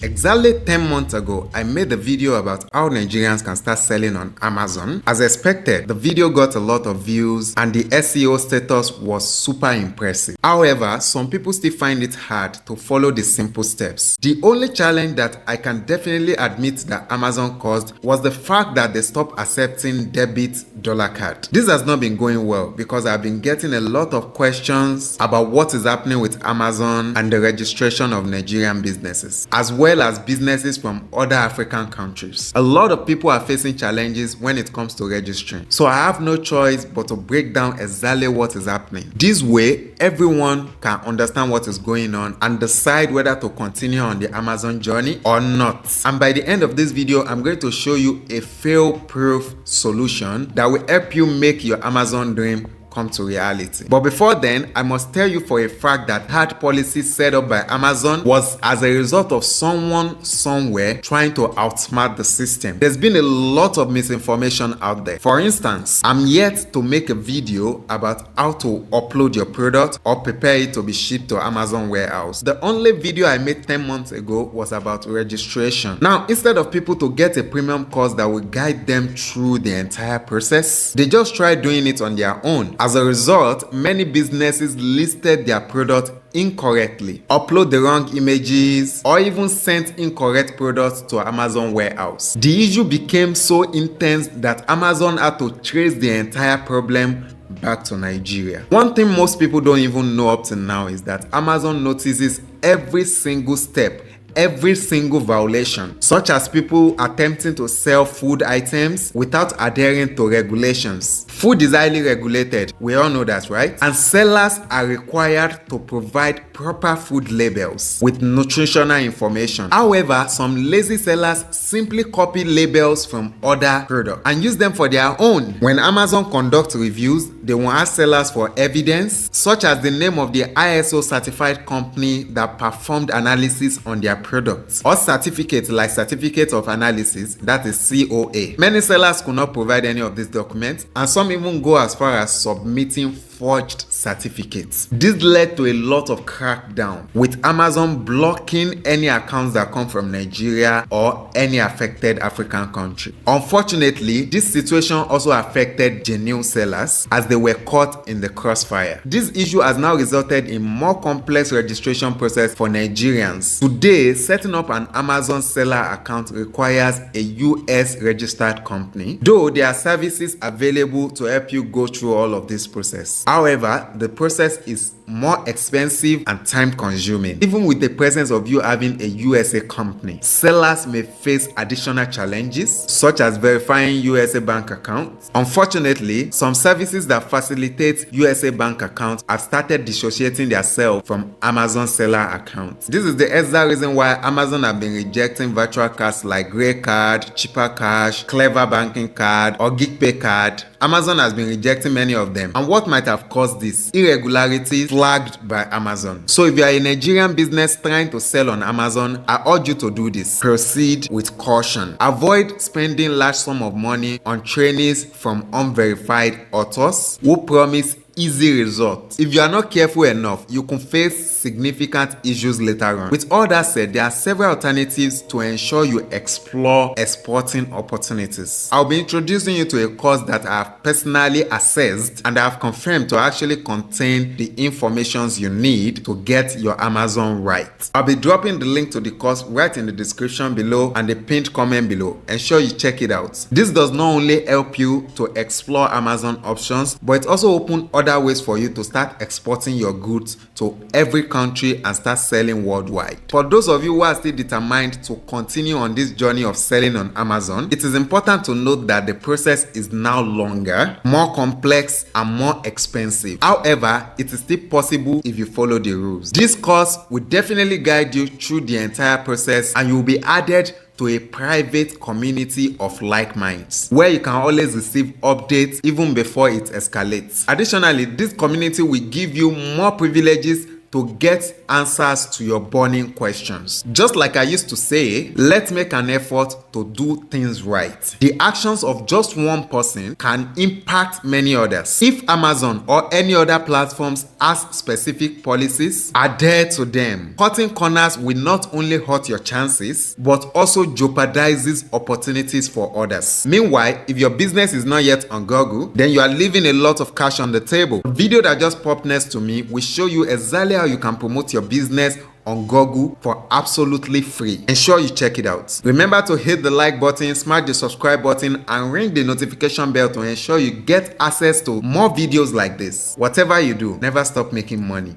Exactly 10 months ago, I made a video about how Nigerians can start selling on Amazon. As expected, the video got a lot of views and the SEO status was super impressive. However, some people still find it hard to follow the simple steps. The only challenge that I can definitely admit that Amazon caused was the fact that they stopped accepting debit dollar card. This has not been going well because I've been getting a lot of questions about what is happening with Amazon and the registration of Nigerian businesses, as well as businesses from other African countries. A lot of people are facing challenges when it comes to registering. So I have no choice but to break down exactly what is happening. This way, everyone can understand what is going on and decide whether to continue on the Amazon journey or not. And by the end of this video, I'm going to show you a fail-proof solution that will help you make your Amazon dream come to reality. But before then, I must tell you for a fact that hard policy set up by Amazon was as a result of someone somewhere trying to outsmart the system. There's been a lot of misinformation out there. For instance, I'm yet to make a video about how to upload your product or prepare it to be shipped to Amazon warehouse. The only video I made 10 months ago was about registration. Now, instead of people to get a premium course that will guide them through the entire process, they just try doing it on their own. As a result, many businesses listed their product incorrectly, upload the wrong images, or even sent incorrect products to Amazon warehouse. The issue became so intense that Amazon had to trace the entire problem back to Nigeria. One thing most people don't even know up to now is that Amazon notices every single step, every single violation, such as people attempting to sell food items without adhering to regulations. Food is highly regulated, we all know that, right? And sellers are required to provide proper food labels with nutritional information. However, some lazy sellers simply copy labels from other products and use them for their own. When Amazon conducts reviews, they will ask sellers for evidence, such as the name of the ISO certified company that performed analysis on their products, or certificates like Certificate of Analysis, that is COA. Many sellers could not provide any of these documents, and some even go as far as submitting forged certificates. This led to a lot of crackdown, with Amazon blocking any accounts that come from Nigeria or any affected African country. Unfortunately, this situation also affected genuine sellers as they were caught in the crossfire. This issue has now resulted in more complex registration process for Nigerians. Today, setting up an Amazon seller account requires a US registered company, though there are services available to help you go through all of this process. However, the process is more expensive and time consuming. Even with the presence of you having a USA company, sellers may face additional challenges such as verifying USA bank accounts. Unfortunately, some services that facilitate USA bank accounts have started dissociating themselves from Amazon seller accounts. This is the exact reason why Amazon have been rejecting virtual cards like Grey Card, Cheaper Cash, Clever Banking Card, or GeekPay Card. Amazon has been rejecting many of them. And what might have caused this? Irregularities flagged by Amazon. So if you are a Nigerian business trying to sell on Amazon, I urge you to do this. Proceed with caution. Avoid spending large sum of money on trainees from unverified authors who promise easy results. If you are not careful enough, you can face significant issues later on. With all that said, there are several alternatives to ensure you explore exporting opportunities. I'll be introducing you to a course that I have personally assessed and I have confirmed to actually contain the information you need to get your Amazon right. I'll be dropping the link to the course right in the description below and the pinned comment below. Ensure you check it out. This does not only help you to explore Amazon options, but it also opens other ways for you to start exporting your goods to every country and start selling worldwide. For those of you who are still determined to continue on this journey of selling on Amazon, it is important to note that the process is now longer, more complex, and more expensive. However, it is still possible if you follow the rules. This course will definitely guide you through the entire process and you will be added to a private community of like minds where you can always receive updates even before it escalates. Additionally, this community will give you more privileges to get answers to your burning questions. Just like I used to say, let's make an effort to do things right. The actions of just one person can impact many others. If Amazon or any other platforms has specific policies, adhere to them. Cutting corners will not only hurt your chances, but also jeopardizes opportunities for others. Meanwhile, if your business is not yet on Google, then you are leaving a lot of cash on the table. The video that just popped next to me will show you exactly how you can promote your business on Google for absolutely free. Ensure you check it out. Remember to hit the like button, smash the subscribe button, and ring the notification bell to ensure you get access to more videos like this. Whatever you do, never stop making money.